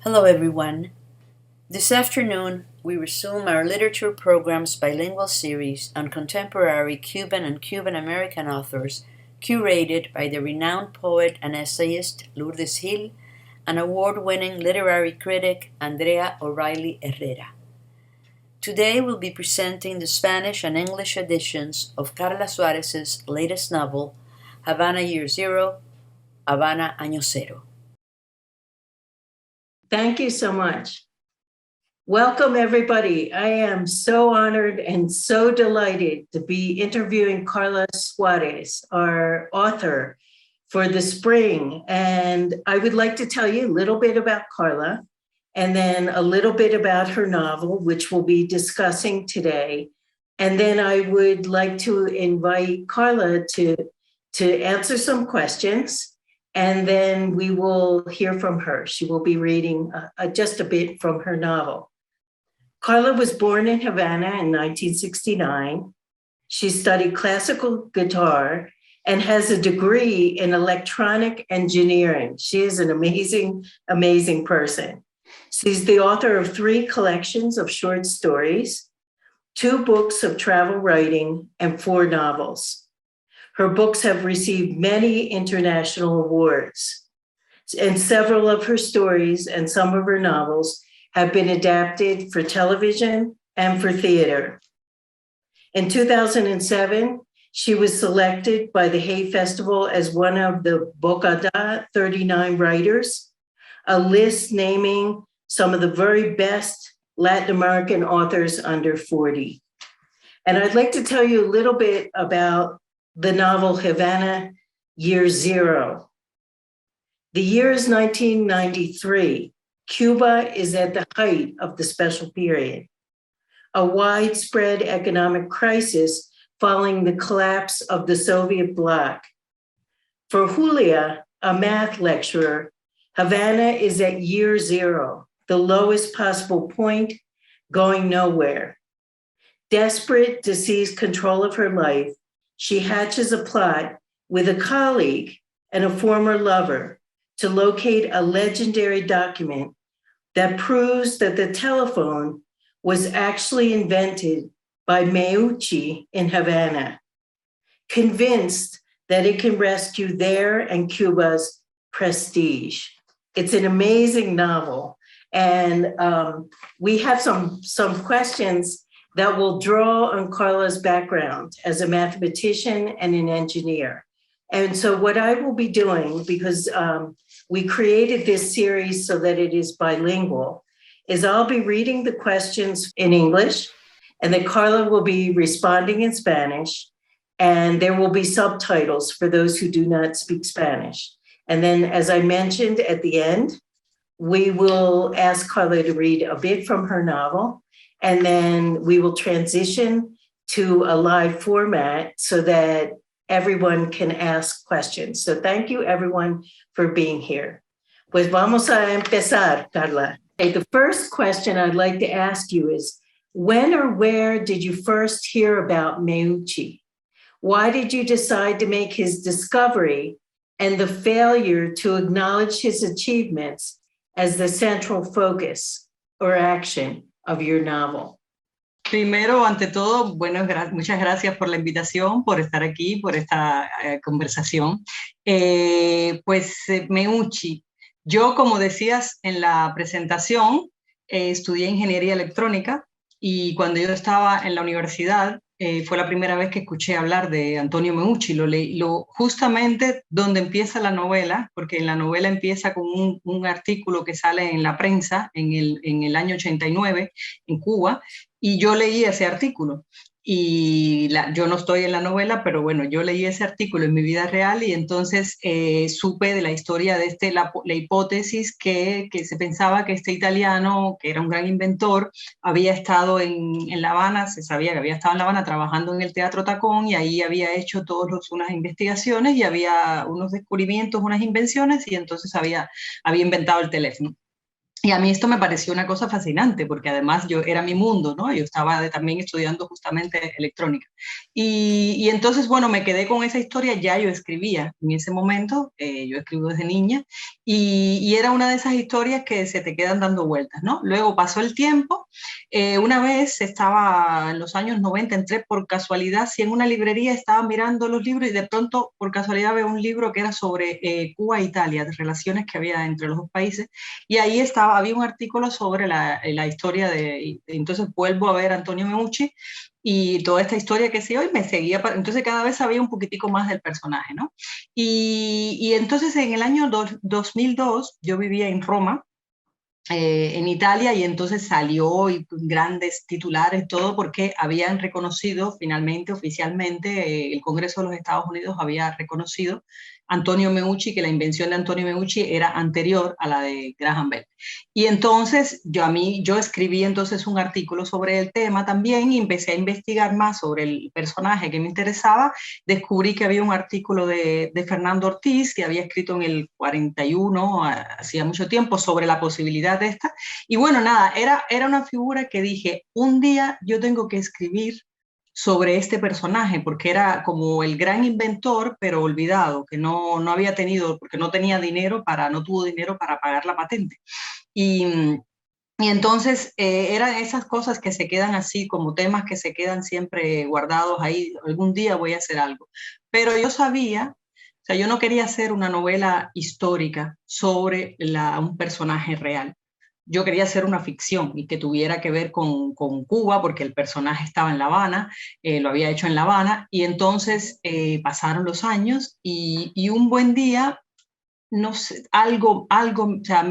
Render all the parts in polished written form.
Hello, everyone. This afternoon, we resume our literature program's bilingual series on contemporary Cuban and Cuban American authors, curated by the renowned poet and essayist Lourdes Gil and award-winning literary critic Andrea O'Reilly Herrera. Today, we'll be presenting the Spanish and English editions of Carla Suarez's latest novel, Havana Year Zero, Havana Año Cero. Thank you so much. Welcome, everybody. I am so honored and so delighted to be interviewing Carla Suarez, our author for the spring. And I would like to tell you a little bit about Carla and then a little bit about her novel, which we'll be discussing today. And then I would like to invite Carla to answer some questions. And then we will hear from her. She will be reading just a bit from her novel. Carla was born in Havana in 1969. She studied classical guitar and has a degree in electronic engineering. She is an amazing, amazing person. She's the author of 3 collections of short stories, 2 books of travel writing, and 4 novels. Her books have received many international awards, and several of her stories and some of her novels have been adapted for television and for theater. In 2007, she was selected by the Hay Festival as one of the Bogotá 39 writers, a list naming some of the very best Latin American authors under 40. And I'd like to tell you a little bit about the novel Havana Year Zero. The year is 1993. Cuba is at the height of the special period, a widespread economic crisis following the collapse of the Soviet bloc. For Julia, a math lecturer, Havana is at year zero, the lowest possible point, going nowhere. Desperate to seize control of her life, she hatches a plot with a colleague and a former lover to locate a legendary document that proves that the telephone was actually invented by Meucci in Havana, convinced that it can rescue their and Cuba's prestige. It's an amazing novel. And we have some questions that will draw on Carla's background as a mathematician and an engineer. And so what I will be doing, because we created this series so that it is bilingual, is I'll be reading the questions in English, and then Carla will be responding in Spanish, and there will be subtitles for those who do not speak Spanish. And then, as I mentioned at the end, we will ask Carla to read a bit from her novel, and then we will transition to a live format so that everyone can ask questions. So thank you, everyone, for being here. Pues vamos a empezar, Carla. Okay, the first question I'd like to ask you is, when or where did you first hear about Meucci? Why did you decide to make his discovery and the failure to acknowledge his achievements as the central focus or action of your novel? Primero, ante todo, bueno, muchas gracias por la invitación, por estar aquí, por esta conversación. Meucci, yo, como decías en la presentación, estudié ingeniería electrónica y cuando yo estaba en la universidad fue la primera vez que escuché hablar de Antonio Meucci. Lo leí justamente donde empieza la novela, porque en la novela empieza con un artículo que sale en la prensa en el año 89 en Cuba, y yo leí ese artículo. Y yo no estoy en la novela, pero bueno, yo leí ese artículo en mi vida real y entonces supe de la historia de la hipótesis que se pensaba que este italiano, que era un gran inventor, había estado en La Habana, se sabía que había estado en La Habana trabajando en el Teatro Tacón, y ahí había hecho unas investigaciones y había unos descubrimientos, unas invenciones, y entonces había inventado el teléfono. Y a mí esto me pareció una cosa fascinante, porque además yo era mi mundo, ¿no? Yo estaba también estudiando justamente electrónica. Y entonces, bueno, me quedé con esa historia, ya yo escribía en ese momento, yo escribo desde niña, y era una de esas historias que se te quedan dando vueltas, ¿no? Luego pasó el tiempo, una vez estaba en los años 90, entré por casualidad, si en una librería estaba mirando los libros y de pronto por casualidad veo un libro que era sobre Cuba e Italia, de relaciones que había entre los dos países, y ahí estaba, había un artículo sobre la historia entonces vuelvo a ver a Antonio Meucci y toda esta historia que sí hoy me seguía, entonces cada vez sabía un poquitico más del personaje, ¿no? Y entonces en el año 2002 yo vivía en Roma, en Italia, y entonces salió y grandes titulares, todo porque habían reconocido finalmente, oficialmente, el Congreso de los Estados Unidos había reconocido Antonio Meucci, que la invención de Antonio Meucci era anterior a la de Graham Bell. Y entonces yo escribí entonces un artículo sobre el tema también y empecé a investigar más sobre el personaje que me interesaba. Descubrí que había un artículo de Fernando Ortiz que había escrito en el 41, hacía mucho tiempo, sobre la posibilidad de esta. Y bueno, nada, era una figura que dije, un día yo tengo que escribir sobre este personaje, porque era como el gran inventor, pero olvidado, que no había tenido, porque no tenía dinero no tuvo dinero para pagar la patente. Y, y entonces eran esas cosas que se quedan así, como temas que se quedan siempre guardados ahí, algún día voy a hacer algo. Pero yo sabía, o sea, yo no quería hacer una novela histórica sobre un personaje real. Yo quería hacer una ficción y que tuviera que ver con Cuba, porque el personaje estaba en La Habana, lo había hecho en La Habana, y entonces pasaron los años y un buen día no sé, o sea, a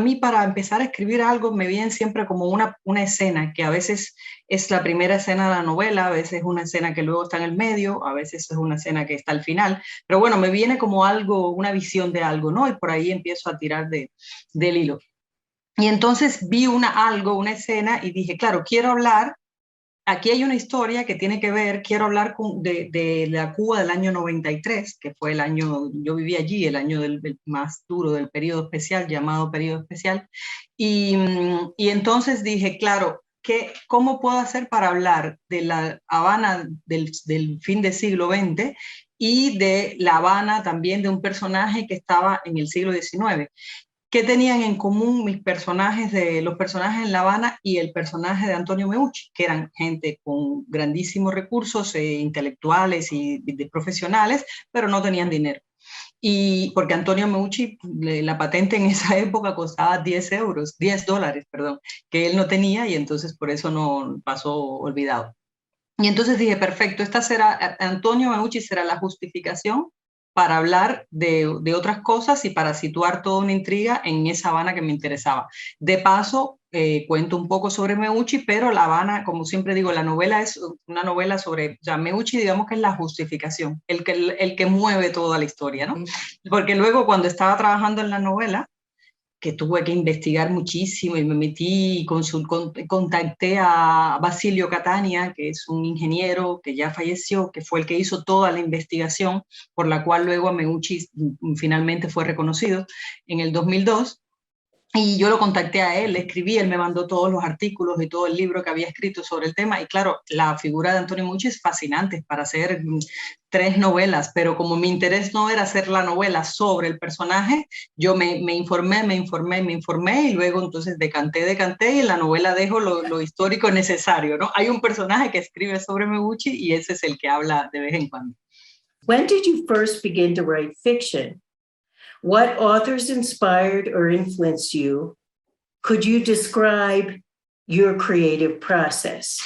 mí para empezar a escribir algo me viene siempre como una escena, que a veces es la primera escena de la novela, a veces es una escena que luego está en el medio, a veces es una escena que está al final, pero bueno, me viene como algo, una visión de algo, ¿no? Y por ahí empiezo a tirar del hilo. Y entonces vi una escena y dije, claro, quiero hablar. Aquí hay una historia que tiene que ver, quiero hablar de la Cuba del año 93, que fue el año, yo viví allí, el año del más duro del periodo especial, llamado periodo especial, y entonces dije, claro, ¿cómo puedo hacer para hablar de la Habana del fin del siglo XX y de la Habana también de un personaje que estaba en el siglo XIX? ¿Qué tenían en común los personajes en La Habana y el personaje de Antonio Meucci? Que eran gente con grandísimos recursos intelectuales y de profesionales, pero no tenían dinero. Y porque Antonio Meucci, la patente en esa época costaba 10 euros, $10, perdón, que él no tenía y entonces por eso no pasó olvidado. Y entonces dije, perfecto, Antonio Meucci será la justificación para hablar de otras cosas y para situar toda una intriga en esa Habana que me interesaba. De paso, cuento un poco sobre Meucci, pero La Habana, como siempre digo, la novela es una novela sobre, o sea, Meucci digamos que es la justificación, el que mueve toda la historia, ¿no? Porque luego cuando estaba trabajando en la novela, que tuve que investigar muchísimo y me metí y contacté a Basilio Catania, que es un ingeniero que ya falleció, que fue el que hizo toda la investigación, por la cual luego Meucci finalmente fue reconocido en el 2002. Y yo lo contacté a él, le escribí, él me mandó todos los artículos y todo el libro que había escrito sobre el tema. Y claro, la figura de Antonio Meucci es fascinante para hacer 3 novelas, pero como mi interés no era hacer la novela sobre el personaje, yo me informé y luego entonces decanté y en la novela dejo lo histórico necesario, ¿no? Hay un personaje que escribe sobre Meucci y ese es el que habla de vez en cuando. When did you first begin to write fiction? What authors inspired or influenced you? Could you describe your creative process?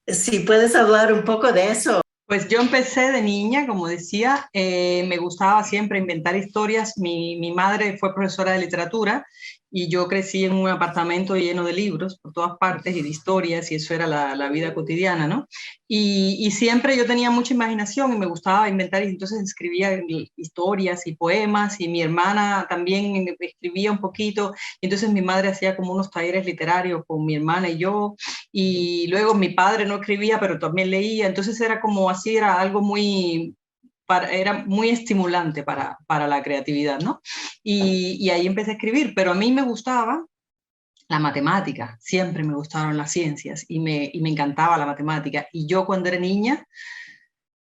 Si puedes hablar un poco de eso. Pues yo empecé de niña, como decía, me gustaba siempre inventar historias. Mi madre fue profesora de literatura y yo crecí en un apartamento lleno de libros por todas partes y de historias y eso era la vida cotidiana, ¿no? Y siempre yo tenía mucha imaginación y me gustaba inventar y entonces escribía historias y poemas y mi hermana también escribía un poquito. Y entonces mi madre hacía como unos talleres literarios con mi hermana y yo y luego mi padre no escribía pero también leía, entonces era como así, era algo muy era muy estimulante para la creatividad, ¿no? Y ahí empecé a escribir, pero a mí me gustaba la matemática, siempre me gustaron las ciencias y me encantaba la matemática. Y yo cuando era niña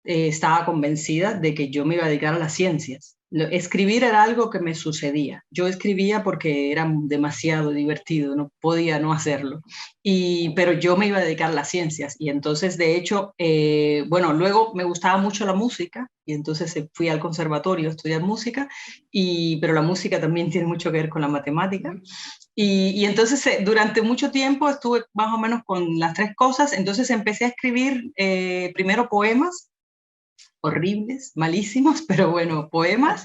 estaba convencida de que yo me iba a dedicar a las ciencias. Escribir era algo que me sucedía. Yo escribía porque era demasiado divertido, no podía no hacerlo. Pero yo me iba a dedicar a las ciencias. Y entonces, de hecho, bueno, luego me gustaba mucho la música y entonces fui al conservatorio a estudiar música, pero la música también tiene mucho que ver con la matemática. Y entonces durante mucho tiempo estuve más o menos con las tres cosas. Entonces empecé a escribir primero poemas horribles, malísimos, pero bueno, poemas.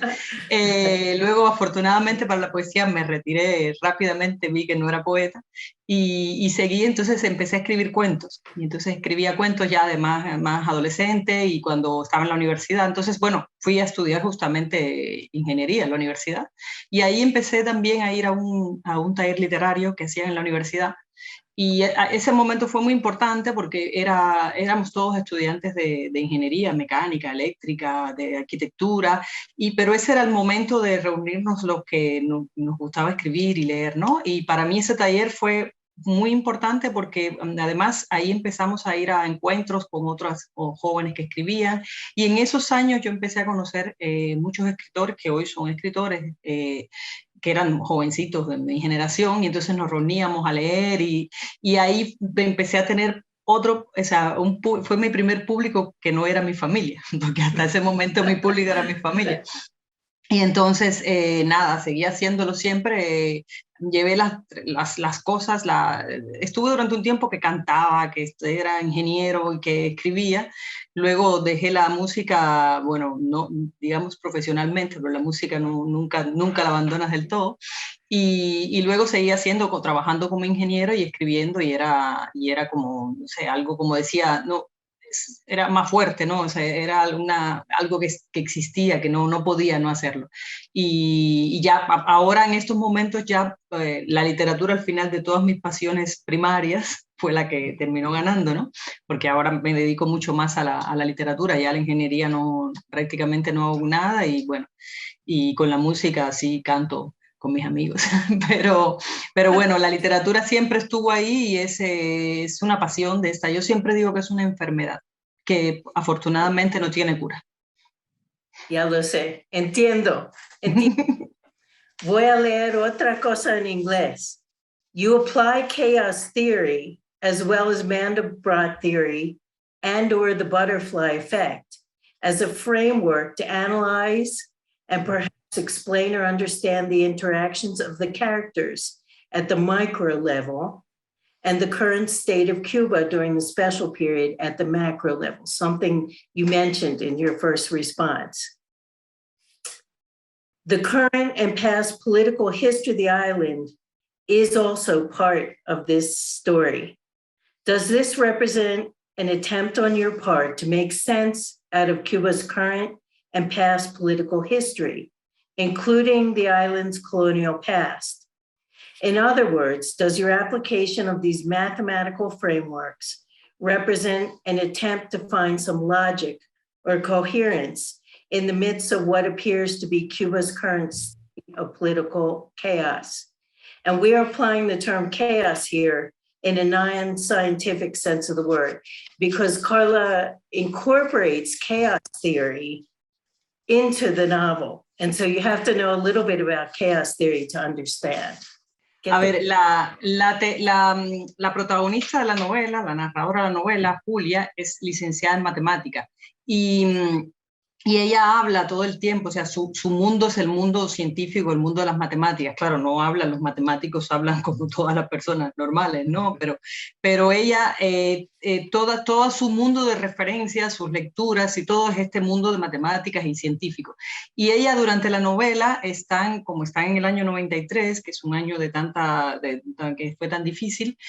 Luego, afortunadamente para la poesía, me retiré rápidamente, vi que no era poeta, y seguí, entonces empecé a escribir cuentos. Y entonces escribía cuentos ya de más adolescente y cuando estaba en la universidad. Entonces, bueno, fui a estudiar justamente ingeniería en la universidad. Y ahí empecé también a ir a un taller literario que hacían en la universidad. Y ese momento fue muy importante porque éramos todos estudiantes de ingeniería, mecánica, eléctrica, de arquitectura, pero ese era el momento de reunirnos los que nos gustaba escribir y leer, ¿no? Y para mí ese taller fue muy importante porque además ahí empezamos a ir a encuentros con otros jóvenes que escribían, y en esos años yo empecé a conocer muchos escritores que hoy son escritores, que eran jovencitos de mi generación, y entonces nos reuníamos a leer y ahí empecé a tener o sea, fue mi primer público que no era mi familia, porque hasta ese momento mi público era mi familia. Y entonces, nada, seguí haciéndolo siempre, llevé las cosas, estuve durante un tiempo que cantaba, que era ingeniero y que escribía. Luego dejé la música, bueno, no digamos profesionalmente, pero la música nunca la abandonas del todo. Y luego seguí trabajando como ingeniero y escribiendo, y era como, no sé, algo como decía, no, era más fuerte, ¿no? O sea, era algo que existía, que no podía no hacerlo. Y ya ahora en estos momentos ya la literatura al final de todas mis pasiones primarias fue la que terminó ganando, ¿no? Porque ahora me dedico mucho más a la literatura, ya la ingeniería prácticamente no hago nada, y bueno, y con la música sí canto con mis amigos, pero bueno, la literatura siempre estuvo ahí y es una pasión de esta. Yo siempre digo que es una enfermedad que afortunadamente no tiene cura. Ya lo sé, entiendo. Voy a leer otra cosa en inglés. You apply chaos theory as well as Mandelbrot theory and/or the butterfly effect as a framework to analyze and perhaps explain or understand the interactions of the characters at the micro level and the current state of Cuba during the special period at the macro level, something you mentioned in your first response. The current and past political history of the island is also part of this story. Does this represent an attempt on your part to make sense out of Cuba's current and past political history, including the island's colonial past? In other words, does your application of these mathematical frameworks represent an attempt to find some logic or coherence in the midst of what appears to be Cuba's current state of political chaos? And we are applying the term chaos here in a non-scientific sense of the word, because Carla incorporates chaos theory into the novel. And so you have to know a little bit about chaos theory to understand. A ver, la protagonista de la novela, la narradora de la novela, Julia, es licenciada en matemática, y ella habla todo el tiempo, o sea, su mundo es el mundo científico, el mundo de las matemáticas. Claro, no hablan, los matemáticos hablan como todas las personas normales, ¿no? Pero ella, todo su mundo de referencias, sus lecturas y todo es este mundo de matemáticas y científico. Y ella durante la novela, como están en el año 93, que es un año que fue tan difícil,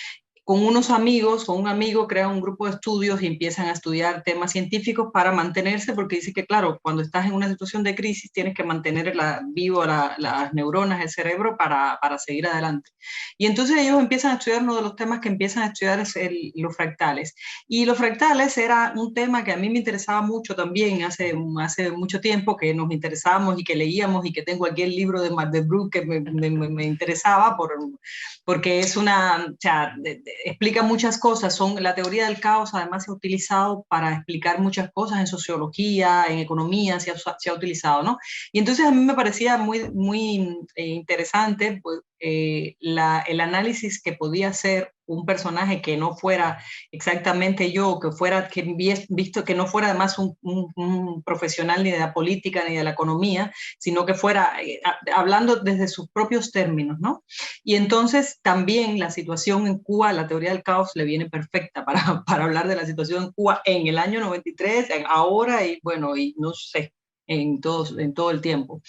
con unos amigos, con un amigo, crean un grupo de estudios y empiezan a estudiar temas científicos para mantenerse, porque dice que, claro, cuando estás en una situación de crisis tienes que mantener vivo las neuronas, el cerebro, para seguir adelante. Y entonces ellos empiezan a estudiar, uno de los temas que empiezan a estudiar es los fractales. Y los fractales era un tema que a mí me interesaba mucho también hace mucho tiempo, que nos interesábamos y que leíamos, y que tengo aquí el libro de Magdeburg que me interesaba porque es o sea, explica muchas cosas. La teoría del caos además se ha utilizado para explicar muchas cosas en sociología, en economía, se ha utilizado, ¿no? Y entonces a mí me parecía muy interesante pues, el análisis que podía hacer un personaje que no fuera exactamente yo, visto que no fuera además un profesional ni de la política ni de la economía, sino que fuera hablando desde sus propios términos, ¿no? Y entonces también la situación en Cuba, la teoría del caos le viene perfecta para hablar de la situación en Cuba en el año 93, ahora y bueno, y no sé, en todo el tiempo.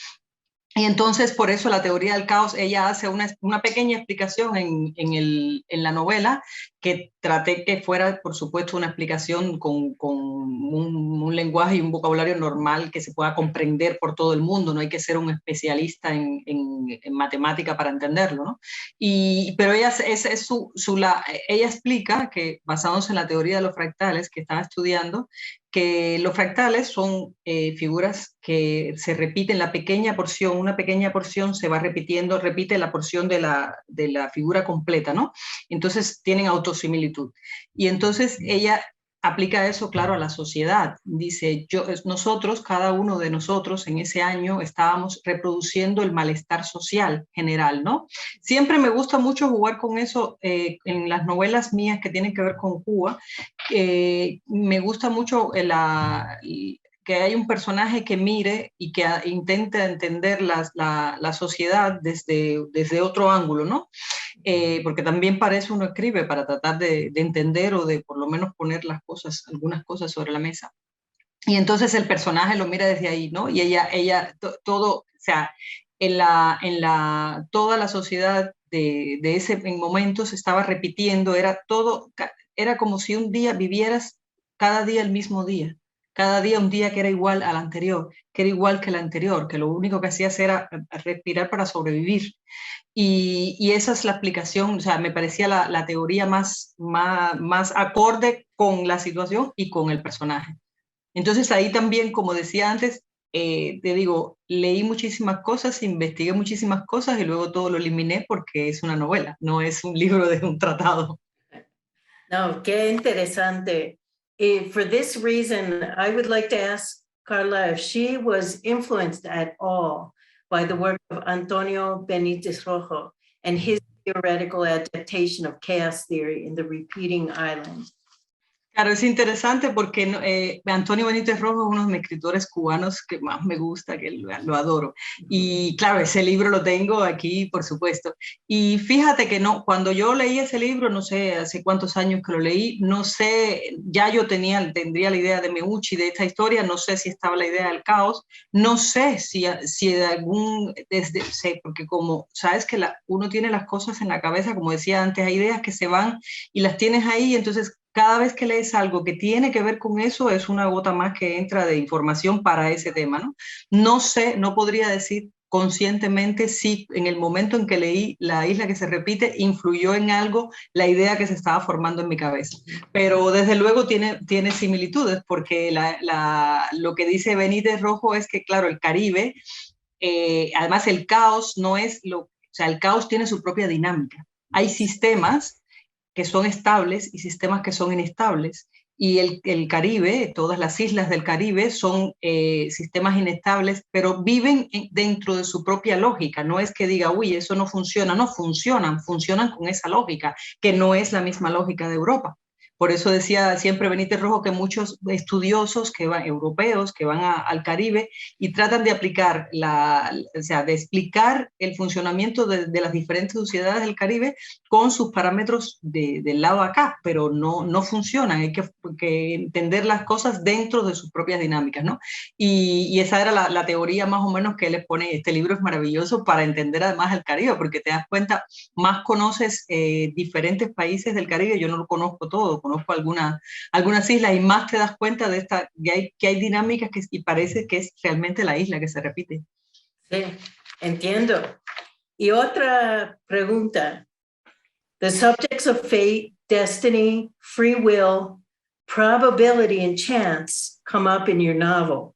Y entonces, por eso la teoría del caos, ella hace una pequeña explicación en la novela, que traté que fuera, por supuesto, una explicación con un lenguaje y un vocabulario normal que se pueda comprender por todo el mundo. No hay que ser un especialista en matemática para entenderlo, ¿no? Pero ella explica que, basándose en la teoría de los fractales que estaba estudiando, que los fractales son figuras que se repiten la pequeña porción, una pequeña porción se va repitiendo, repite la porción de la figura completa, ¿no? Entonces tienen autosimilitud. Y entonces ella aplica eso, claro, a la sociedad. Dice, nosotros, cada uno de nosotros en ese año estábamos reproduciendo el malestar social general, ¿no? Siempre me gusta mucho jugar con eso en las novelas mías que tienen que ver con Cuba. Me gusta mucho que hay un personaje que mire y que intenta entender la sociedad desde otro ángulo, ¿no? Porque también para eso uno escribe, para tratar de entender o de por lo menos poner algunas cosas sobre la mesa. Y entonces el personaje lo mira desde ahí, ¿no? Y todo, o sea, toda la sociedad de ese momento se estaba repitiendo, era como si un día vivieras cada día el mismo día, cada día un día que era igual al anterior, que era igual que el anterior, que lo único que hacías era respirar para sobrevivir. Y esa es la explicación, o sea, me parecía la teoría más acorde con la situación y con el personaje. Entonces ahí también, como decía antes, te digo, leí muchísimas cosas, investigué muchísimas cosas y luego todo lo eliminé porque es una novela, no es un libro de un tratado. No, qué interesante. For this reason, I would like to ask Carla if she was influenced at all by the work of Antonio Benítez Rojo and his theoretical adaptation of chaos theory in The Repeating Island. Claro, es interesante porque Antonio Benítez Rojo es uno de mis escritores cubanos que más me gusta, que lo adoro. Y claro, ese libro lo tengo aquí, por supuesto. Y fíjate que cuando yo leí ese libro, no sé hace cuántos años que lo leí, no sé, ya yo tendría la idea de Meucci, de esta historia, no sé si estaba la idea del caos, no sé si porque como sabes que uno tiene las cosas en la cabeza, como decía antes, hay ideas que se van y las tienes ahí, entonces cada vez que lees algo que tiene que ver con eso, es una gota más que entra de información para ese tema, ¿no? No sé, no podría decir conscientemente si en el momento en que leí La isla que se repite influyó en algo la idea que se estaba formando en mi cabeza. Pero desde luego tiene similitudes, porque lo que dice Benítez Rojo es que, claro, el Caribe, además el caos no es o sea, el caos tiene su propia dinámica. Hay sistemas que son estables y sistemas que son inestables. Y el Caribe, todas las islas del Caribe son sistemas inestables, pero viven dentro de su propia lógica. No es que diga, uy, eso no funciona. No, funcionan con esa lógica, que no es la misma lógica de Europa. Por eso decía siempre Benítez Rojo que muchos estudiosos europeos que van al Caribe y tratan de aplicar, o sea, de explicar el funcionamiento de las diferentes sociedades del Caribe con sus parámetros del lado de acá, pero no funcionan, hay que entender las cosas dentro de sus propias dinámicas, ¿no? Y esa era la teoría más o menos que él expone. Este libro es maravilloso para entender además el Caribe, porque te das cuenta, más conoces diferentes países del Caribe, yo no lo conozco todo, conozco algunas islas, y más te das cuenta de que hay dinámicas y parece que es realmente la isla que se repite. Sí, entiendo. Y otra pregunta. The subjects of fate, destiny, free will, probability, and chance come up in your novel.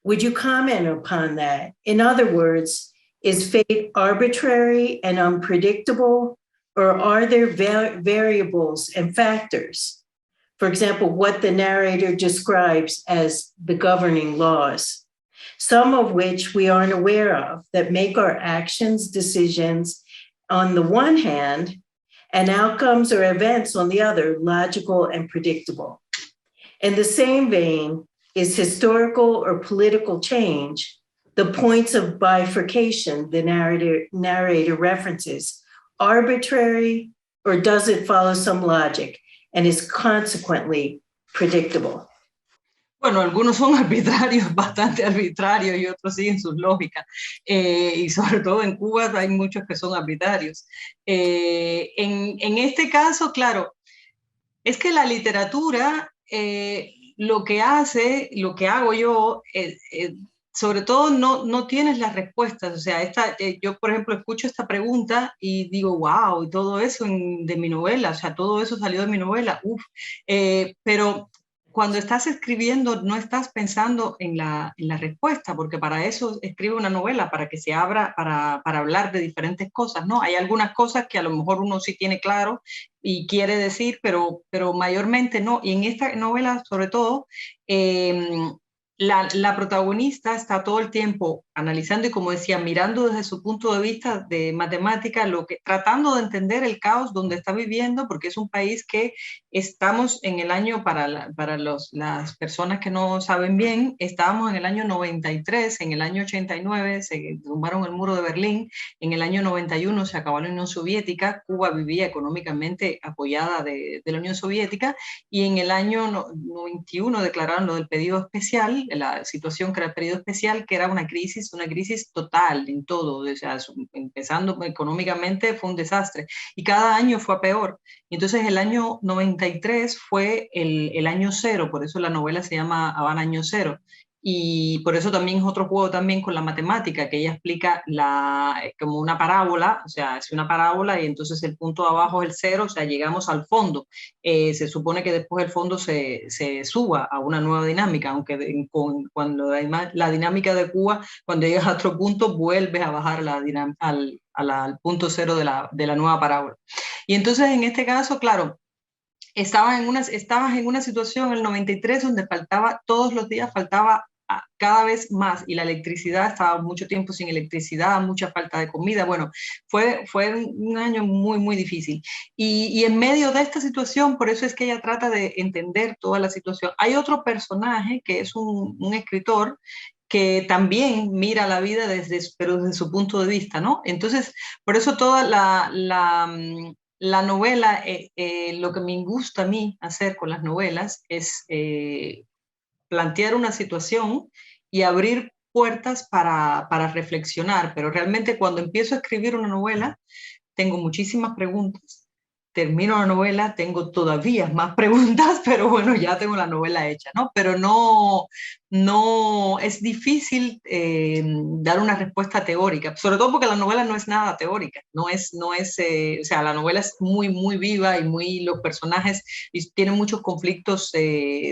Would you comment upon that? In other words, is fate arbitrary and unpredictable, or are there variables and factors? For example, what the narrator describes as the governing laws, some of which we aren't aware of, that make our actions, decisions on the one hand, and outcomes or events on the other, logical and predictable. In the same vein, is historical or political change the points of bifurcation the narrator references arbitrary, or does it follow some logic and is consequently predictable? Bueno, algunos son arbitrarios, bastante arbitrarios, y otros siguen sus lógicas. Y sobre todo en Cuba hay muchos que son arbitrarios. En este caso, claro, es que la literatura lo que hago yo, sobre todo no tienes las respuestas. O sea, yo, por ejemplo, escucho esta pregunta y digo, wow, y todo eso de mi novela, o sea, todo eso salió de mi novela, pero cuando estás escribiendo no estás pensando en la respuesta, porque para eso escribe una novela, para que se abra, para hablar de diferentes cosas, ¿no? Hay algunas cosas que a lo mejor uno sí tiene claro y quiere decir, pero mayormente no. Y en esta novela, sobre todo, la protagonista está todo el tiempo analizando y, como decía, mirando desde su punto de vista de matemática, tratando de entender el caos donde está viviendo, porque es un país que estamos en el año, para las personas que no saben bien, estábamos en el año 93, en el año 89 se tumbaron el muro de Berlín, en el año 91 se acabó la Unión Soviética, Cuba vivía económicamente apoyada de la Unión Soviética, y en el año 91 declararon lo del pedido especial, la situación que era el periodo especial, que era una crisis total en todo, o sea, empezando económicamente fue un desastre, y cada año fue a peor. Entonces el año 93 fue el año cero, por eso la novela se llama Habana Año Cero. Y por eso también es otro juego también con la matemática, que ella explica como una parábola, o sea, es una parábola y entonces el punto de abajo es el cero, o sea, llegamos al fondo. Se supone que después el fondo se suba a una nueva dinámica, aunque cuando la dinámica de Cuba, cuando llegas a otro punto, vuelves a bajar al punto cero de la nueva parábola. Y entonces en este caso, claro, estabas en una situación en el 93 donde todos los días faltaba cada vez más, y la electricidad, estaba mucho tiempo sin electricidad, mucha falta de comida. Bueno, fue un año muy, muy difícil. Y en medio de esta situación, por eso es que ella trata de entender toda la situación. Hay otro personaje que es un escritor que también mira la vida pero desde su punto de vista, ¿no? Entonces, por eso toda la novela, lo que me gusta a mí hacer con las novelas es plantear una situación y abrir puertas para reflexionar, pero realmente cuando empiezo a escribir una novela tengo muchísimas preguntas. Termino la novela, tengo todavía más preguntas, pero bueno, ya tengo la novela hecha, ¿no? Pero no es difícil dar una respuesta teórica, sobre todo porque la novela no es nada teórica, o sea, la novela es muy, muy viva y los personajes tienen muchos conflictos,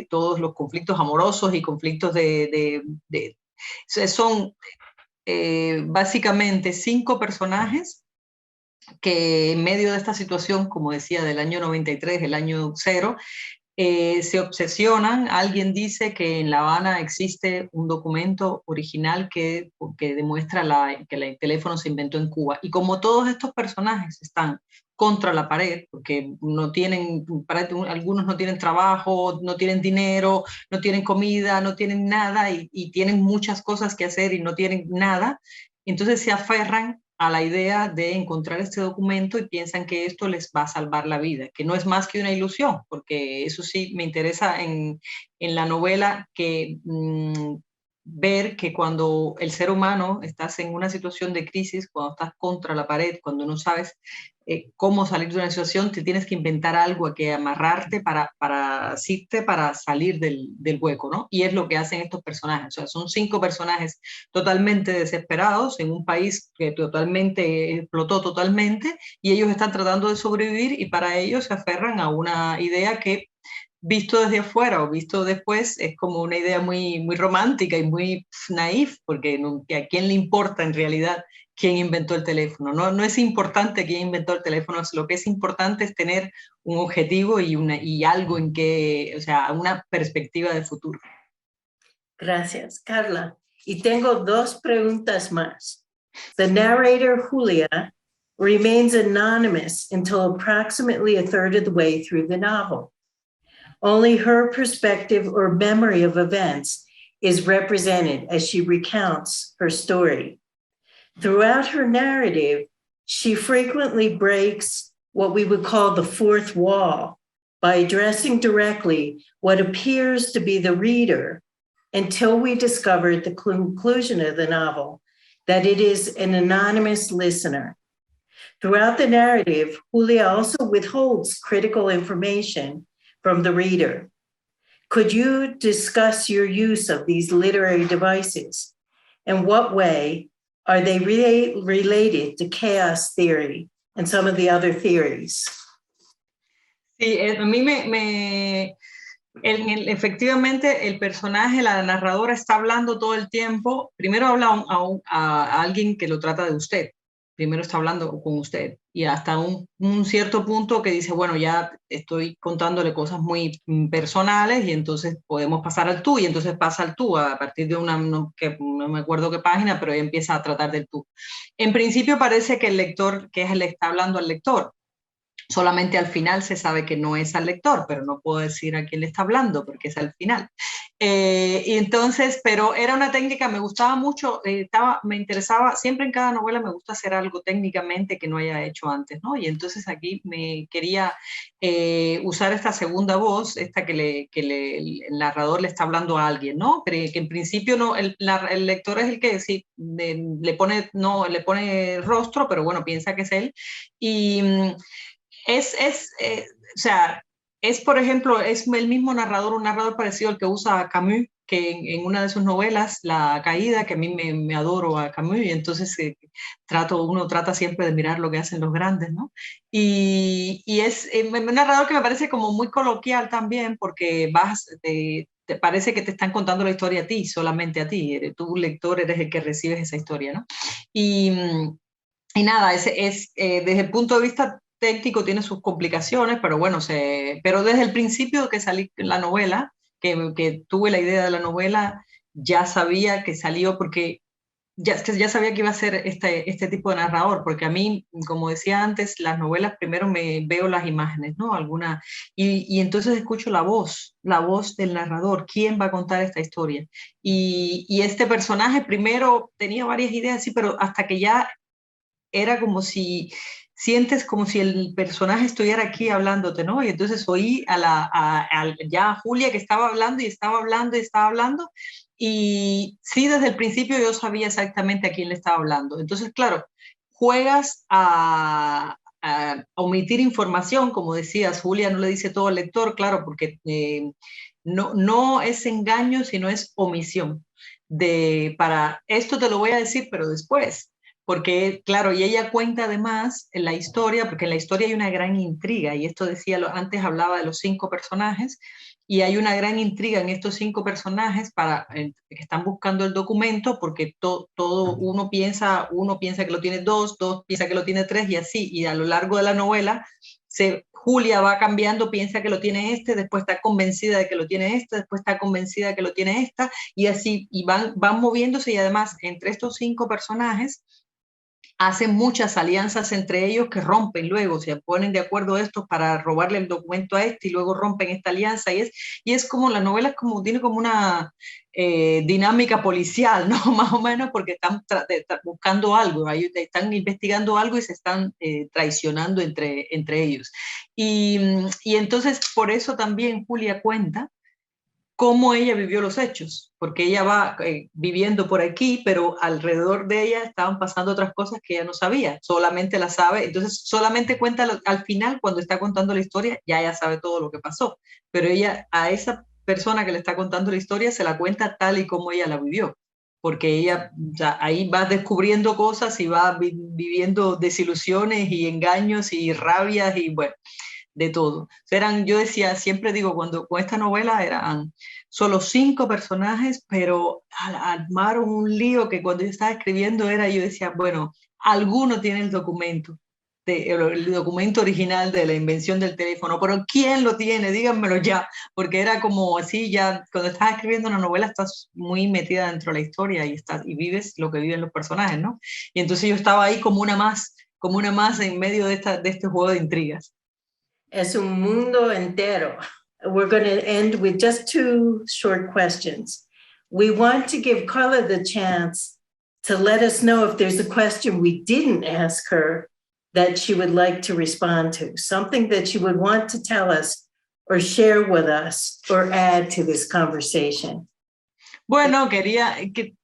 todos los conflictos amorosos y conflictos son básicamente 5 personajes que en medio de esta situación, como decía, del año 93, el año cero, se obsesionan. Alguien dice que en La Habana existe un documento original que demuestra que el teléfono se inventó en Cuba. Y como todos estos personajes están contra la pared, porque algunos no tienen trabajo, no tienen dinero, no tienen comida, no tienen nada y tienen muchas cosas que hacer y no tienen nada. Entonces se aferran a la idea de encontrar este documento y piensan que esto les va a salvar la vida, que no es más que una ilusión, porque eso sí me interesa en la novela que ver que cuando el ser humano estás en una situación de crisis, cuando estás contra la pared, cuando no sabes cómo salir de una situación, te tienes que inventar algo a que amarrarte para salir del hueco, ¿no? Y es lo que hacen estos personajes. O sea, son 5 personajes totalmente desesperados en un país que totalmente explotó totalmente y ellos están tratando de sobrevivir y para ellos se aferran a una idea que visto desde afuera o visto después es como una idea muy, muy romántica y muy naif, porque ¿a quién le importa en realidad quién inventó el teléfono? No, no es importante quién inventó el teléfono, lo que es importante es tener un objetivo y algo en que, o sea, una perspectiva de futuro. Gracias, Carla. Y tengo 2 preguntas más. The narrator, Julia, remains anonymous until approximately a third of the way through the novel. Only her perspective or memory of events is represented as she recounts her story. Throughout her narrative, she frequently breaks what we would call the fourth wall by addressing directly what appears to be the reader until we discover at the conclusion of the novel that it is an anonymous listener. Throughout the narrative, Julia also withholds critical information from the reader. Could you discuss your use of these literary devices? In what way are they related to chaos theory and some of the other theories? Sí, a mí efectivamente el personaje, la narradora está hablando todo el tiempo. Primero habla a alguien que lo trata de usted. Primero está hablando con usted y hasta un cierto punto que dice, bueno, ya estoy contándole cosas muy personales y entonces podemos pasar al tú y entonces pasa al tú a partir de no me acuerdo qué página, pero ella empieza a tratar del tú. En principio parece que el lector, que le está hablando al lector. Solamente al final se sabe que no es al lector, pero no puedo decir a quién le está hablando porque es al final. Y entonces, pero era una técnica, me gustaba mucho, me interesaba, siempre en cada novela me gusta hacer algo técnicamente que no haya hecho antes, ¿no? Y entonces aquí me quería usar esta segunda voz, esta que el narrador le está hablando a alguien, ¿no? Pero que en principio no, el lector es el que sí, le pone rostro, pero bueno, piensa que es él. Y o sea, por ejemplo, es el mismo narrador, un narrador parecido al que usa Camus, que en una de sus novelas, La Caída, que a mí me adoro a Camus, y entonces uno trata siempre de mirar lo que hacen los grandes, ¿no? Y es un narrador que me parece como muy coloquial también, porque te parece que te están contando la historia a ti, solamente a ti, tú lector eres el que recibes esa historia, ¿no? Y nada, desde el punto de vista técnico tiene sus complicaciones, pero bueno, pero desde el principio que salí la novela, que tuve la idea de la novela, ya sabía que salió porque ya sabía que iba a ser este tipo de narrador, porque a mí, como decía antes, las novelas primero me veo las imágenes, ¿no? Y entonces escucho la voz del narrador, quién va a contar esta historia. Y este personaje primero tenía varias ideas, sí, pero hasta que ya era como si sientes como si el personaje estuviera aquí hablándote, ¿no? Y entonces oí ya a Julia que estaba hablando y estaba hablando y estaba hablando. Y sí, desde el principio yo sabía exactamente a quién le estaba hablando. Entonces, claro, juegas a omitir información, como decías, Julia no le dice todo al lector, claro, porque no es engaño, sino es omisión. Para esto te lo voy a decir, pero después. Porque, claro, y ella cuenta además en la historia, porque en la historia hay una gran intriga, y esto decía, antes hablaba de los 5 personajes, y hay una gran intriga en estos 5 personajes que están buscando el documento, porque uno piensa que lo tiene 2 piensa que lo tiene 3, y así, y a lo largo de la novela, Julia va cambiando, piensa que lo tiene después está convencida de que lo tiene después está convencida de que lo tiene esta, y así, y van moviéndose, y además, entre estos 5 personajes, hacen muchas alianzas entre ellos que rompen luego, se ponen de acuerdo estos para robarle el documento a este y luego rompen esta alianza y es como la novela es como, tiene como una dinámica policial, ¿no? Más o menos porque están buscando algo, están investigando algo y se están traicionando entre ellos. Y entonces por eso también Julia cuenta cómo ella vivió los hechos, porque ella va viviendo por aquí, pero alrededor de ella estaban pasando otras cosas que ella no sabía, solamente las sabe, entonces solamente cuenta al final, cuando está contando la historia, ya ella sabe todo lo que pasó, pero ella a esa persona que le está contando la historia se la cuenta tal y como ella la vivió, porque ella o sea, ahí va descubriendo cosas y va viviendo desilusiones y engaños y rabias y bueno, de todo. Eran, yo decía, siempre digo, cuando con esta novela eran solo 5 personajes, pero armaron un lío que cuando yo estaba escribiendo era, yo decía, bueno, alguno tiene el documento, el documento original de la invención del teléfono, pero ¿quién lo tiene? Díganmelo ya, porque era como así, ya cuando estás escribiendo una novela estás muy metida dentro de la historia y vives lo que viven los personajes, ¿no? Y entonces yo estaba ahí como una más en medio de este juego de intrigas. Es un mundo entero. We're going to end with just 2 short questions. We want to give Carla the chance to let us know if there's a question we didn't ask her that she would like to respond to, something that she would want to tell us or share with us or add to this conversation. Bueno,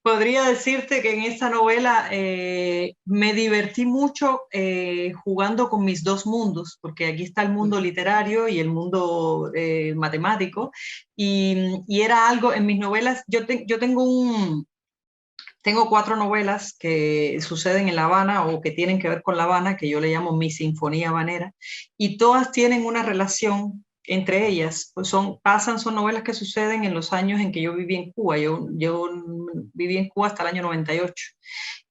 podría decirte que en esta novela me divertí mucho jugando con mis 2 mundos, porque aquí está el mundo literario y el mundo matemático, y era algo en mis novelas, tengo 4 novelas que suceden en La Habana o que tienen que ver con La Habana, que yo le llamo mi sinfonía habanera, y todas tienen una relación entre ellas, pues son novelas que suceden en los años en que yo viví en Cuba. Yo viví en Cuba hasta el año 98.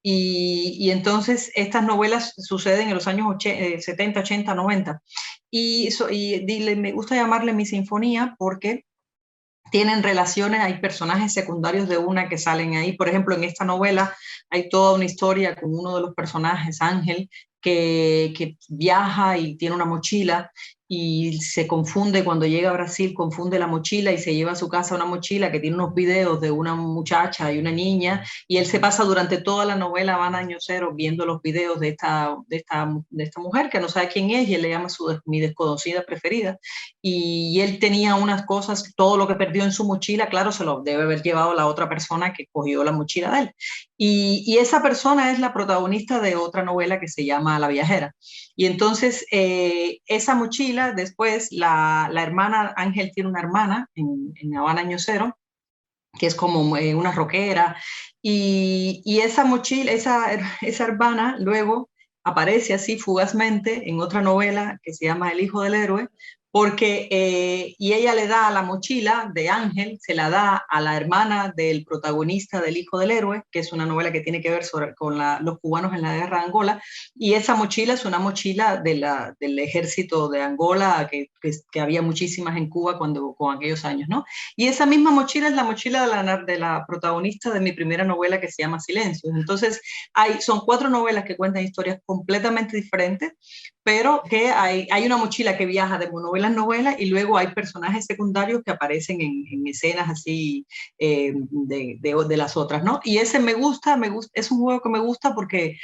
Y entonces estas novelas suceden en los años 70, 80, 90. Me gusta llamarle mi sinfonía porque tienen relaciones, hay personajes secundarios de una que salen ahí. Por ejemplo, en esta novela hay toda una historia con uno de los personajes, Ángel, que viaja y tiene una mochila y se confunde cuando llega a Brasil, confunde la mochila y se lleva a su casa una mochila que tiene unos videos de una muchacha y una niña, y él se pasa durante toda la novela Van Año Cero viendo los videos de esta mujer que no sabe quién es, y él le llama mi desconocida preferida, y él tenía unas cosas, todo lo que perdió en su mochila, claro, se lo debe haber llevado la otra persona que cogió la mochila de él. Y esa persona es la protagonista de otra novela que se llama La Viajera. Y entonces esa mochila, después la hermana, Ángel tiene una hermana en Habana Año Cero, que es como una rockera, y esa mochila, esa hermana luego aparece así fugazmente en otra novela que se llama El Hijo del Héroe, porque, y ella le da la mochila de Ángel, se la da a la hermana del protagonista del Hijo del Héroe, que es una novela que tiene que ver con los cubanos en la guerra de Angola, y esa mochila es una mochila del ejército de Angola, que había muchísimas en Cuba con aquellos años, ¿no? Y esa misma mochila es la mochila de la protagonista de mi primera novela que se llama Silencios. Entonces, son 4 novelas que cuentan historias completamente diferentes, pero que hay una mochila que viaja de novela en novela y luego hay personajes secundarios que aparecen en escenas así de las otras, ¿no? Y ese me gusta, es un juego que me gusta porque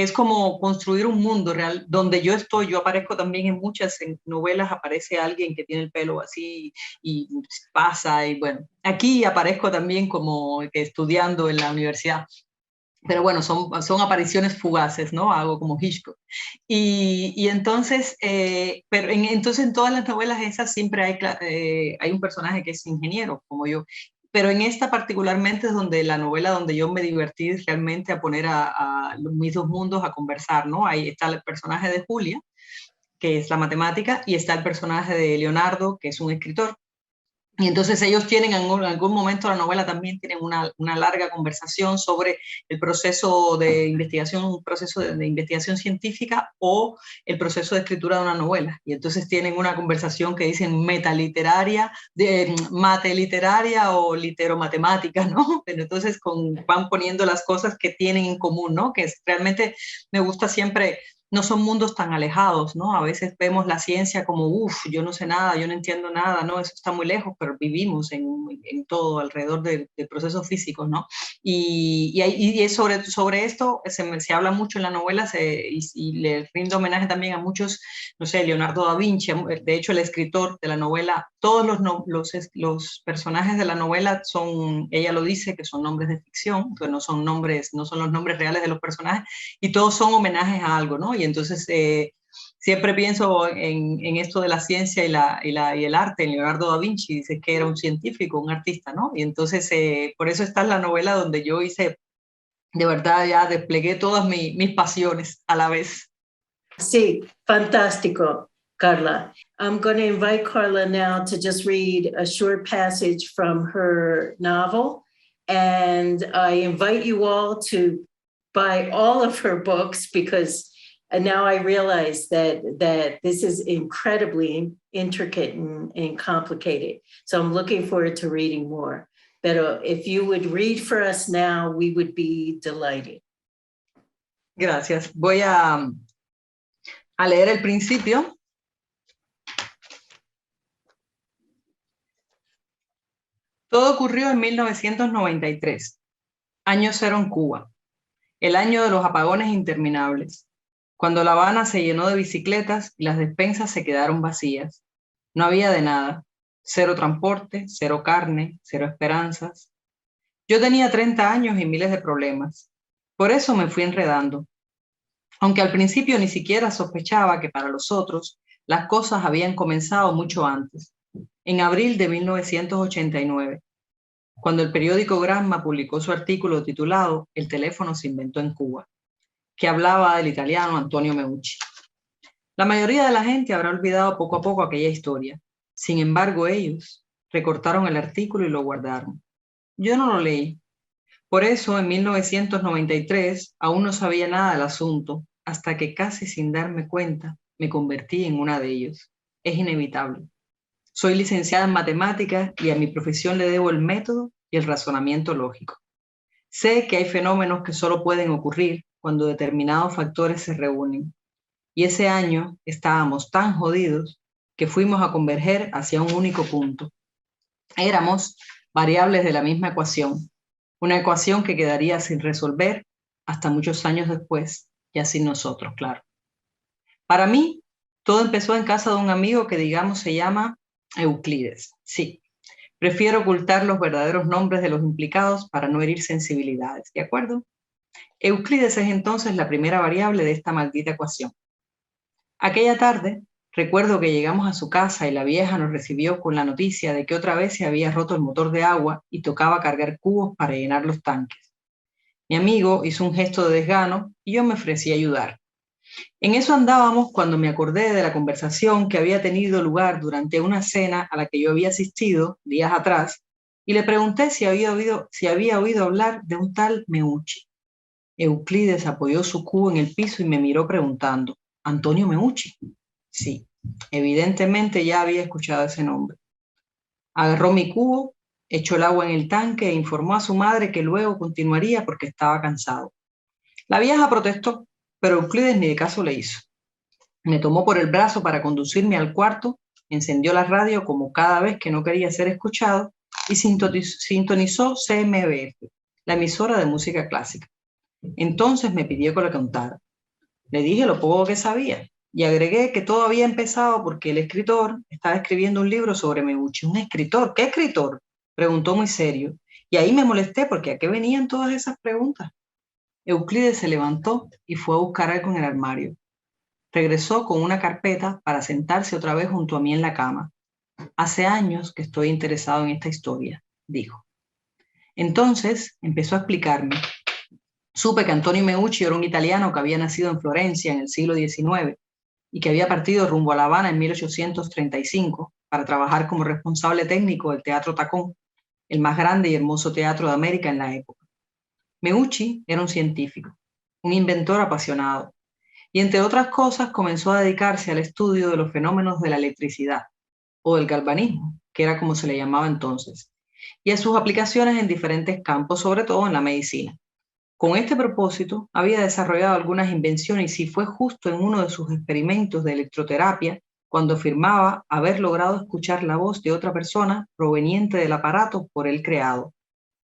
es como construir un mundo real donde yo estoy. Yo aparezco también en muchas novelas, aparece alguien que tiene el pelo así y pasa, y bueno, aquí aparezco también como que estudiando en la universidad. Pero bueno, son apariciones fugaces, ¿no? Hago como Hitchcock. Y entonces, entonces en todas las novelas esas siempre hay un personaje que es ingeniero, como yo. Pero en esta particularmente es donde la novela donde yo me divertí realmente a poner mis 2 mundos a conversar, ¿no? Ahí está el personaje de Julia, que es la matemática, y está el personaje de Leonardo, que es un escritor. Y entonces ellos tienen en algún momento de la novela también tienen una larga conversación sobre el proceso de investigación, un proceso de investigación científica o el proceso de escritura de una novela. Y entonces tienen una conversación que dicen metaliteraria, mate literaria o literomatemática, ¿no? Pero entonces van poniendo las cosas que tienen en común, ¿no? Que realmente me gusta siempre. No son mundos tan alejados, ¿no? A veces vemos la ciencia como, yo no sé nada, yo no entiendo nada, ¿no? Eso está muy lejos, pero vivimos en todo alrededor de procesos físicos, ¿no? Y sobre esto se habla mucho en la novela y le rindo homenaje también a muchos, no sé, Leonardo da Vinci, de hecho el escritor de la novela, todos los personajes de la novela son, ella lo dice, que son nombres de ficción, que no son los nombres reales de los personajes, y todos son homenajes a algo, ¿no? Y entonces siempre pienso en esto de la ciencia y el arte, en Leonardo da Vinci, dice que era un científico, un artista, ¿no? Y entonces por eso está en la novela donde yo hice, de verdad ya desplegué todas mis pasiones a la vez. Sí, fantástico, Carla. I'm going to invite Carla now to just read a short passage from her novel. And I invite you all to buy all of her books because now I realize that this is incredibly intricate and complicated. So I'm looking forward to reading more. But if you would read for us now, we would be delighted. Gracias. Voy a leer el principio. Todo ocurrió en 1993, año cero en Cuba, el año de los apagones interminables, cuando La Habana se llenó de bicicletas y las despensas se quedaron vacías. No había de nada, cero transporte, cero carne, cero esperanzas. Yo tenía 30 años y miles de problemas. Por eso me fui enredando. Aunque al principio ni siquiera sospechaba que para los otros las cosas habían comenzado mucho antes, en abril de 1989, cuando el periódico Gramma publicó su artículo titulado El teléfono se inventó en Cuba, que hablaba del italiano Antonio Meucci. La mayoría de la gente habrá olvidado poco a poco aquella historia. Sin embargo, ellos recortaron el artículo y lo guardaron. Yo no lo leí. Por eso, en 1993, aún no sabía nada del asunto, hasta que casi sin darme cuenta, me convertí en una de ellos. Es inevitable. Soy licenciada en matemáticas y a mi profesión le debo el método y el razonamiento lógico. Sé que hay fenómenos que solo pueden ocurrir cuando determinados factores se reúnen. Y ese año estábamos tan jodidos que fuimos a converger hacia un único punto. Éramos variables de la misma ecuación, una ecuación que quedaría sin resolver hasta muchos años después, ya sin nosotros, claro. Para mí, todo empezó en casa de un amigo que digamos se llama Euclides. Sí, prefiero ocultar los verdaderos nombres de los implicados para no herir sensibilidades, ¿de acuerdo? Euclides es entonces la primera variable de esta maldita ecuación. Aquella tarde, recuerdo que llegamos a su casa y la vieja nos recibió con la noticia de que otra vez se había roto el motor de agua y tocaba cargar cubos para llenar los tanques. Mi amigo hizo un gesto de desgano y yo me ofrecí a ayudar. En eso andábamos cuando me acordé de la conversación que había tenido lugar durante una cena a la que yo había asistido días atrás y le pregunté si había oído hablar de un tal Meucci. Euclides apoyó su cubo en el piso y me miró preguntando, ¿Antonio Meucci? Sí, evidentemente ya había escuchado ese nombre. Agarró mi cubo, echó el agua en el tanque e informó a su madre que luego continuaría porque estaba cansado. La vieja protestó, pero Euclides ni de caso le hizo. Me tomó por el brazo para conducirme al cuarto, encendió la radio como cada vez que no quería ser escuchado y sintonizó CMBF, la emisora de música clásica. Entonces me pidió que le contara. Le dije lo poco que sabía y agregué que todo había empezado porque el escritor estaba escribiendo un libro sobre Meucci. ¿Un escritor? ¿Qué escritor? Preguntó muy serio. Y ahí me molesté porque ¿a qué venían todas esas preguntas? Euclides se levantó y fue a buscar algo en el armario. Regresó con una carpeta para sentarse otra vez junto a mí en la cama. Hace años que estoy interesado en esta historia, dijo. Entonces empezó a explicarme. Supe que Antonio Meucci era un italiano que había nacido en Florencia en el siglo XIX y que había partido rumbo a La Habana en 1835 para trabajar como responsable técnico del Teatro Tacón, el más grande y hermoso teatro de América en la época. Meucci era un científico, un inventor apasionado, y entre otras cosas comenzó a dedicarse al estudio de los fenómenos de la electricidad, o del galvanismo, que era como se le llamaba entonces, y a sus aplicaciones en diferentes campos, sobre todo en la medicina. Con este propósito, había desarrollado algunas invenciones y fue justo en uno de sus experimentos de electroterapia cuando afirmaba haber logrado escuchar la voz de otra persona proveniente del aparato por él creado.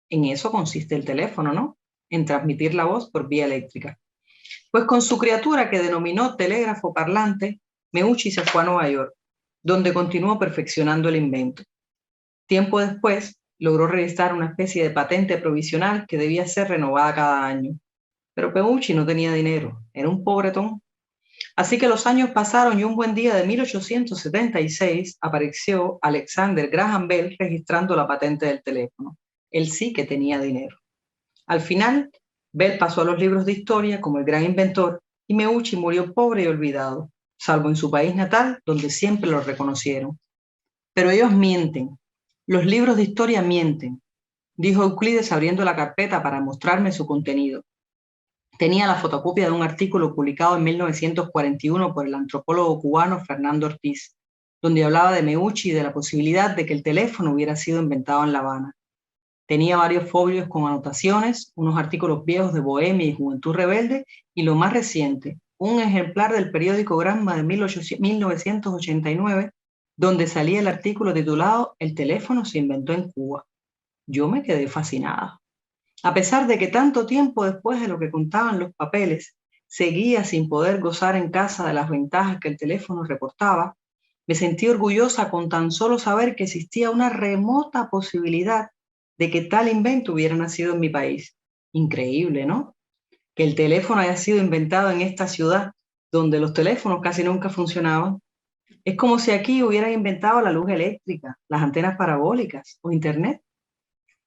En eso consiste el teléfono, ¿no? En transmitir la voz por vía eléctrica. Pues con su criatura que denominó telégrafo parlante, Meucci se fue a Nueva York, donde continuó perfeccionando el invento. Tiempo después, logró registrar una especie de patente provisional que debía ser renovada cada año. Pero Meucci no tenía dinero, era un pobretón. Así que los años pasaron y un buen día de 1876 apareció Alexander Graham Bell registrando la patente del teléfono. Él sí que tenía dinero. Al final, Bell pasó a los libros de historia como el gran inventor y Meucci murió pobre y olvidado, salvo en su país natal, donde siempre lo reconocieron. Pero ellos mienten. Los libros de historia mienten, dijo Euclides abriendo la carpeta para mostrarme su contenido. Tenía la fotocopia de un artículo publicado en 1941 por el antropólogo cubano Fernando Ortiz, donde hablaba de Meucci y de la posibilidad de que el teléfono hubiera sido inventado en La Habana. Tenía varios folios con anotaciones, unos artículos viejos de Bohemia y Juventud Rebelde, y lo más reciente, un ejemplar del periódico Granma de 1989, donde salía el artículo titulado El teléfono se inventó en Cuba. Yo me quedé fascinada. A pesar de que tanto tiempo después de lo que contaban los papeles, seguía sin poder gozar en casa de las ventajas que el teléfono reportaba, me sentí orgullosa con tan solo saber que existía una remota posibilidad de que tal invento hubiera nacido en mi país. Increíble, ¿no? Que el teléfono haya sido inventado en esta ciudad, donde los teléfonos casi nunca funcionaban. Es como si aquí hubieran inventado la luz eléctrica, las antenas parabólicas o internet.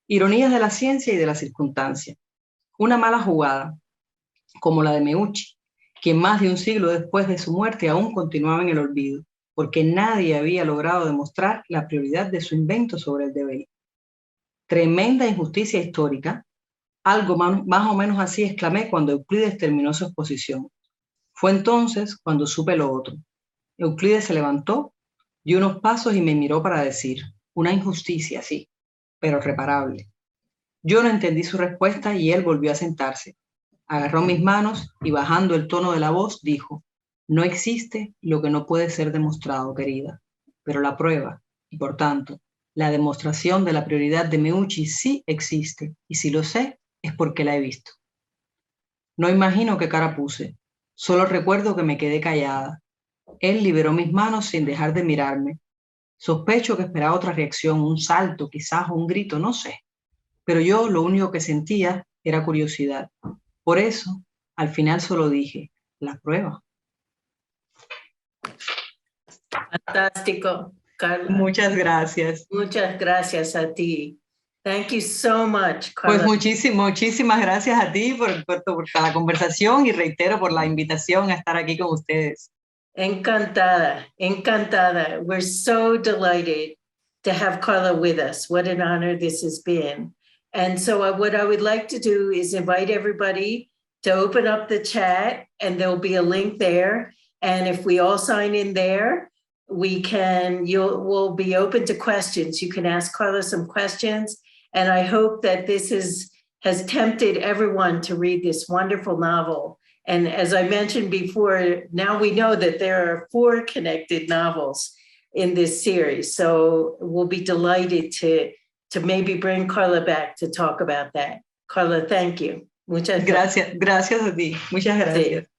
Ironías de la ciencia y de la circunstancia. Una mala jugada, como la de Meucci, quien más de un siglo después de su muerte aún continuaba en el olvido, porque nadie había logrado demostrar la prioridad de su invento sobre el deber. Tremenda injusticia histórica, algo más o menos así exclamé cuando Euclides terminó su exposición. Fue entonces cuando supe lo otro. Euclides se levantó, dio unos pasos y me miró para decir, una injusticia, sí, pero reparable. Yo no entendí su respuesta y él volvió a sentarse. Agarró mis manos y bajando el tono de la voz dijo, no existe lo que no puede ser demostrado, querida, pero la prueba, y por tanto, la demostración de la prioridad de Meucci sí existe, y si lo sé, es porque la he visto. No imagino qué cara puse, solo recuerdo que me quedé callada. Él liberó mis manos sin dejar de mirarme. Sospecho que esperaba otra reacción, un salto, quizás un grito, no sé. Pero yo lo único que sentía era curiosidad. Por eso, al final solo dije, la prueba. Fantástico, Carla. Muchas gracias. Muchas gracias a ti. Thank you so much, Carla. Pues muchísimas gracias a ti por la conversación y reitero por la invitación a estar aquí con ustedes. Encantada, encantada. We're so delighted to have Carla with us. What an honor this has been. And so what I would like to do is invite everybody to open up the chat, and there'll be a link there. And if we all sign in there, we'll be open to questions. You can ask Carla some questions. And I hope that this has tempted everyone to read this wonderful novel. And as I mentioned before, now we know that there are 4 connected novels in this series. So we'll be delighted to maybe bring Carla back to talk about that. Carla, thank you. Muchas gracias. Gracias a ti. Muchas gracias. Sí.